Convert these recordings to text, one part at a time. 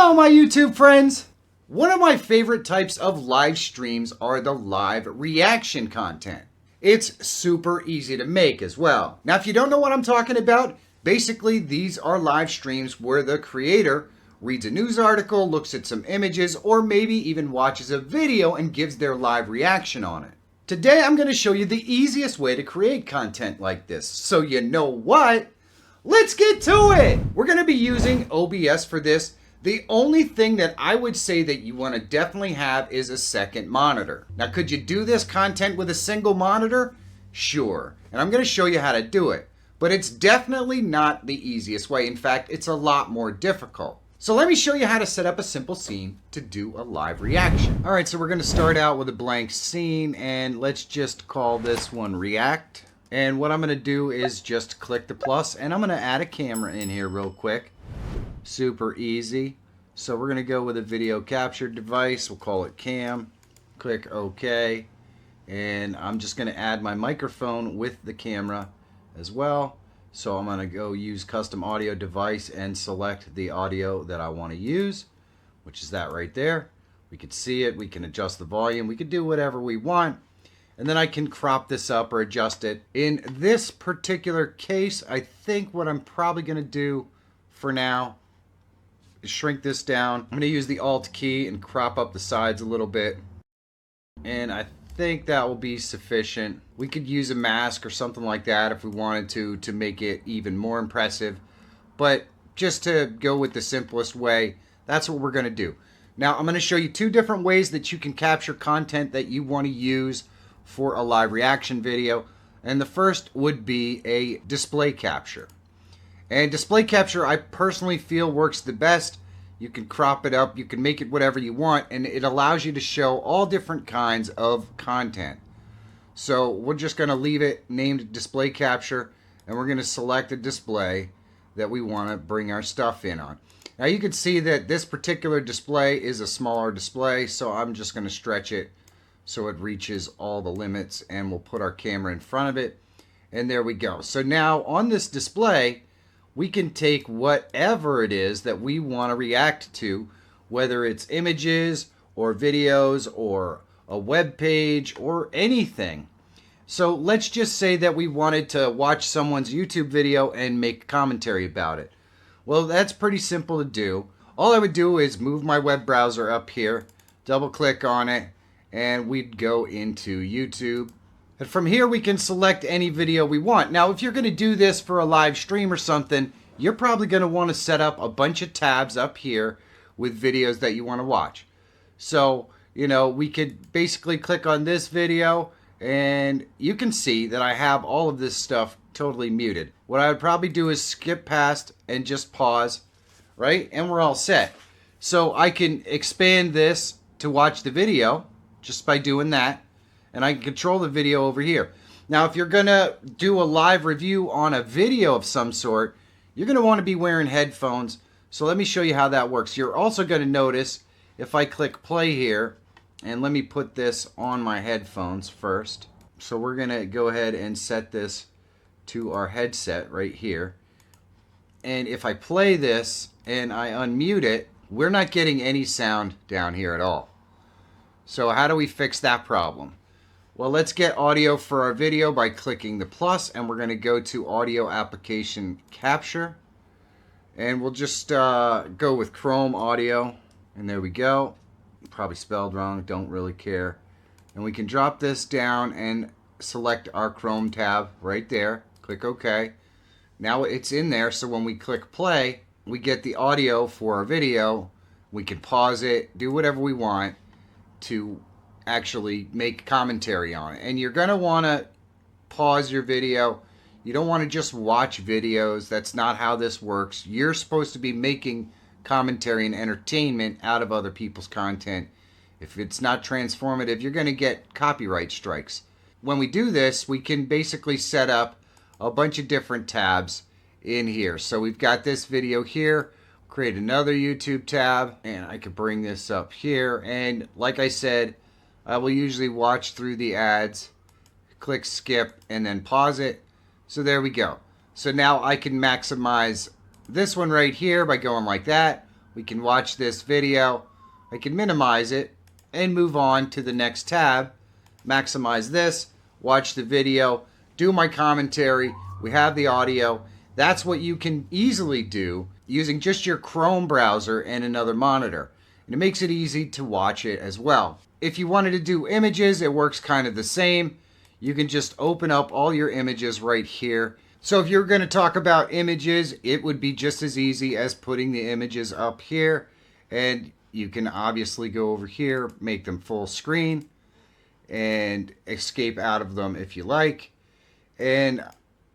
Hello, my YouTube friends! One of my favorite types of live streams are the live reaction content. It's super easy to make as well. Now, if you don't know what I'm talking about, basically these are live streams where the creator reads a news article, looks at some images, or maybe even watches a video and gives their live reaction on it. Today, I'm going to show you the easiest way to create content like this. So you know what? Let's get to it! We're going to be using OBS for this. The only thing that I would say that you want to definitely have is a second monitor. Now, could you do this content with a single monitor? Sure. And I'm going to show you how to do it. But it's definitely not the easiest way. In fact, it's a lot more difficult. So let me show you how to set up a simple scene to do a live reaction. All right, so we're going to start out with a blank scene, and let's just call this one React. And what I'm going to do is just click the plus, and I'm going to add a camera in here real quick. Super easy. So we're going to go with a video capture device. We'll call it cam. Click OK. And I'm just going to add my microphone with the camera as well. So I'm going to go use custom audio device and select the audio that I want to use, which is that right there. We can see it. We can adjust the volume. We can do whatever we want. And then I can crop this up or adjust it. In this particular case, I think what I'm probably going to do for now is shrink this down. I'm going to use the Alt key and crop up the sides a little bit. And I think that will be sufficient. We could use a mask or something like that if we wanted to make it even more impressive. But just to go with the simplest way, that's what we're going to do. Now, I'm going to show you two different ways that you can capture content that you want to use for a live reaction video. And the first would be a display capture. And display capture, I personally feel works the best. You can crop it up, you can make it whatever you want, and it allows you to show all different kinds of content. So we're just going to leave it named display capture, and we're going to select a display that we want to bring our stuff in on. Now you can see that this particular display is a smaller display, so I'm just going to stretch it so it reaches all the limits, and we'll put our camera in front of it, and there we go. So now on this display, we can take whatever it is that we want to react to, whether it's images or videos or a web page or anything. So let's just say that we wanted to watch someone's YouTube video and make commentary about it. Well, that's pretty simple to do. All I would do is move my web browser up here, double click on it, and we'd go into YouTube. And from here, we can select any video we want. Now, if you're going to do this for a live stream or something, you're probably going to want to set up a bunch of tabs up here with videos that you want to watch. So, you know, we could basically click on this video, and you can see that I have all of this stuff totally muted. What I would probably do is skip past and just pause, right? And we're all set. So I can expand this to watch the video just by doing that. And I can control the video over here. Now, if you're going to do a live review on a video of some sort, you're going to want to be wearing headphones. So let me show you how that works. You're also going to notice if I click play here, and let me put this on my headphones first. So we're going to go ahead and set this to our headset right here. And if I play this and I unmute it, we're not getting any sound down here at all. So how do we fix that problem? Well, let's get audio for our video by clicking the plus, and we're going to go to Audio Application Capture. And we'll just go with Chrome Audio, and there we go. Probably spelled wrong, don't really care. And we can drop this down and select our Chrome tab right there. Click OK. Now it's in there, so when we click play, we get the audio for our video. We can pause it, do whatever we want to actually make commentary on it. And you're going to want to pause your video. You don't want to just watch videos. That's not how this works. You're supposed to be making commentary and entertainment out of other people's content. If it's not transformative, you're going to get copyright strikes. When we do this, we can basically set up a bunch of different tabs in here. So we've got this video here. Create another YouTube tab, and I could bring this up here. And like I said, I will usually watch through the ads, click skip, and then pause it. So there we go. So now I can maximize this one right here by going like that, We can watch this video. I can minimize it and move on to the next tab. Maximize this, watch the video, do my commentary. We have the audio. That's what you can easily do using just your Chrome browser and another monitor. And it makes it easy to watch it as well. If you wanted to do images, it works kind of the same. You can just open up all your images right here. So if you're going to talk about images, it would be just as easy as putting the images up here. And you can obviously go over here, make them full screen, and escape out of them if you like. And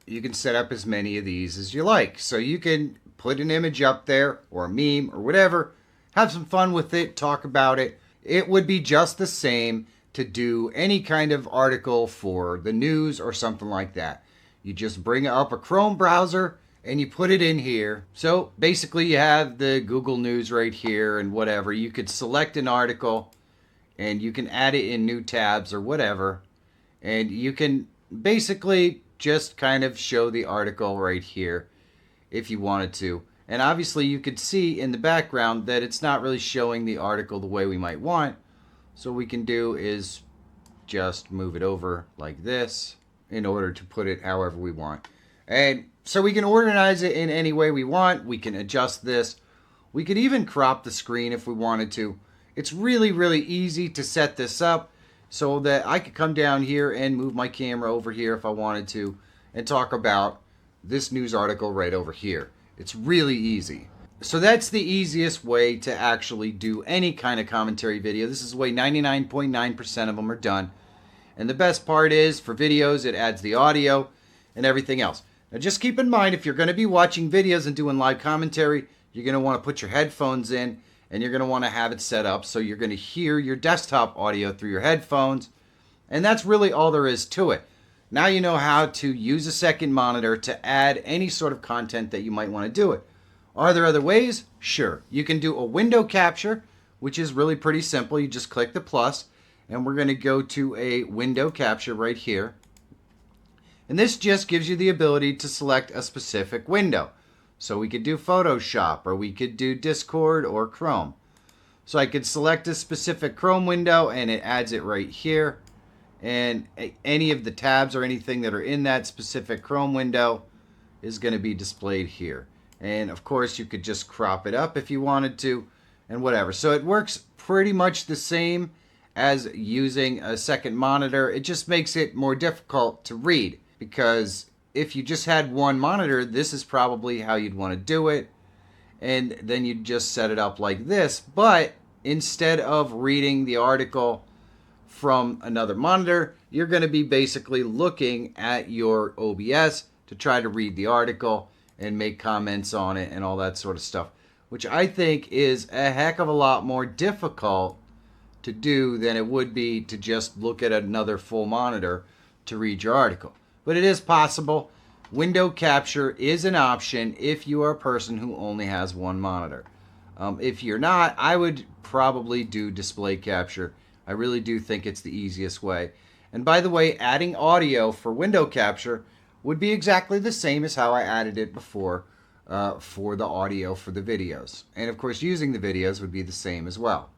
you can set up as many of these as you like. So you can put an image up there or a meme or whatever, have some fun with it, talk about it. It would be just the same to do any kind of article for the news or something like that. You just bring up a Chrome browser and you put it in here. So basically you have the Google News right here and whatever. You could select an article and you can add it in new tabs or whatever. And you can basically just kind of show the article right here if you wanted to. And obviously you could see in the background that it's not really showing the article the way we might want. So what we can do is just move it over like this in order to put it however we want. And so we can organize it in any way we want. We can adjust this. We could even crop the screen if we wanted to. It's really, really easy to set this up so that I could come down here and move my camera over here if I wanted to and talk about this news article right over here. It's really easy. So that's the easiest way to actually do any kind of commentary video. This is the way 99.9% of them are done. And the best part is, for videos, it adds the audio and everything else. Now just keep in mind, if you're going to be watching videos and doing live commentary, you're going to want to put your headphones in and you're going to want to have it set up so you're going to hear your desktop audio through your headphones. And that's really all there is to it. Now you know how to use a second monitor to add any sort of content that you might want to do it. Are there other ways? Sure. You can do a window capture, which is really pretty simple. You just click the plus, and we're going to go to a window capture right here. And this just gives you the ability to select a specific window. So we could do Photoshop, or we could do Discord or Chrome. So I could select a specific Chrome window, and it adds it right here. And any of the tabs or anything that are in that specific Chrome window is going to be displayed here. And of course you could just crop it up if you wanted to and whatever. So it works pretty much the same as using a second monitor. It just makes it more difficult to read, because if you just had one monitor, this is probably how you'd want to do it. And then you'd just set it up like this. But instead of reading the article from another monitor, you're going to be basically looking at your OBS to try to read the article and make comments on it and all that sort of stuff, which I think is a heck of a lot more difficult to do than it would be to just look at another full monitor to read your article. But it is possible. Window capture is an option if you are a person who only has one monitor. If you're not, I would probably do display capture. I really do think it's the easiest way. And by the way, adding audio for window capture would be exactly the same as how I added it before for the audio for the videos. And of course, using the videos would be the same as well.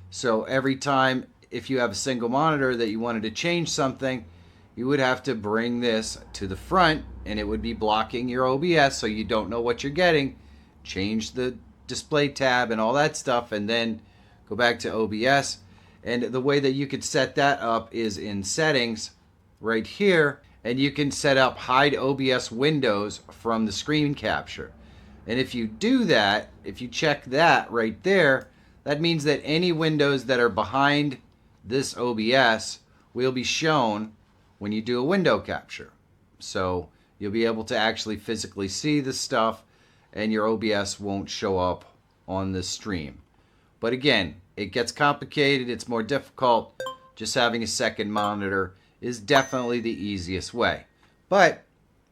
So every time, if you have a single monitor that you wanted to change something, you would have to bring this to the front and it would be blocking your OBS so you don't know what you're getting. Change the display tab and all that stuff and then go back to OBS. And the way that you could set that up is in settings right here. And you can set up hide OBS windows from the screen capture. And if you do that, if you check that right there, that means that any windows that are behind this OBS will be shown when you do a window capture. So you'll be able to actually physically see the stuff and your OBS won't show up on the stream. But again, it gets complicated, it's more difficult. Just having a second monitor is definitely the easiest way. But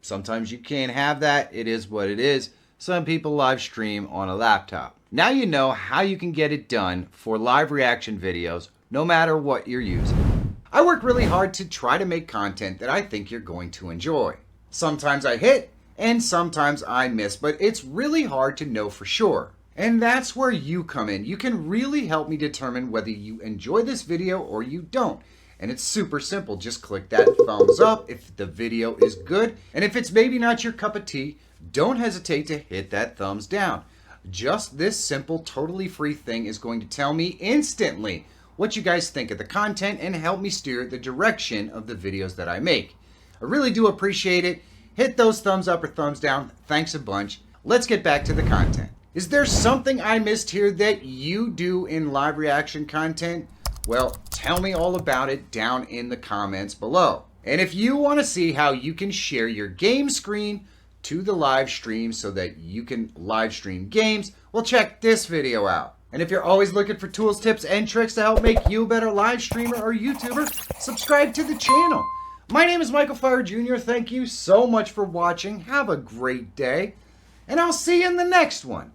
sometimes you can't have that. It is what it is. Some people live stream on a laptop. Now you know how you can get it done for live reaction videos, no matter what you're using. I work really hard to try to make content that I think you're going to enjoy. Sometimes I hit, and sometimes I miss, but it's really hard to know for sure. And that's where you come in. You can really help me determine whether you enjoy this video or you don't. And it's super simple. Just click that thumbs up if the video is good. And if it's maybe not your cup of tea, don't hesitate to hit that thumbs down. Just this simple, totally free thing is going to tell me instantly what you guys think of the content and help me steer the direction of the videos that I make. I really do appreciate it. Hit those thumbs up or thumbs down. Thanks a bunch. Let's get back to the content. Is there something I missed here that you do in live reaction content? Well, tell me all about it down in the comments below. And if you want to see how you can share your game screen to the live stream so that you can live stream games, well, check this video out. And if you're always looking for tools, tips, and tricks to help make you a better live streamer or YouTuber, subscribe to the channel. My name is Michael Feyrer Jr. Thank you so much for watching. Have a great day, and I'll see you in the next one.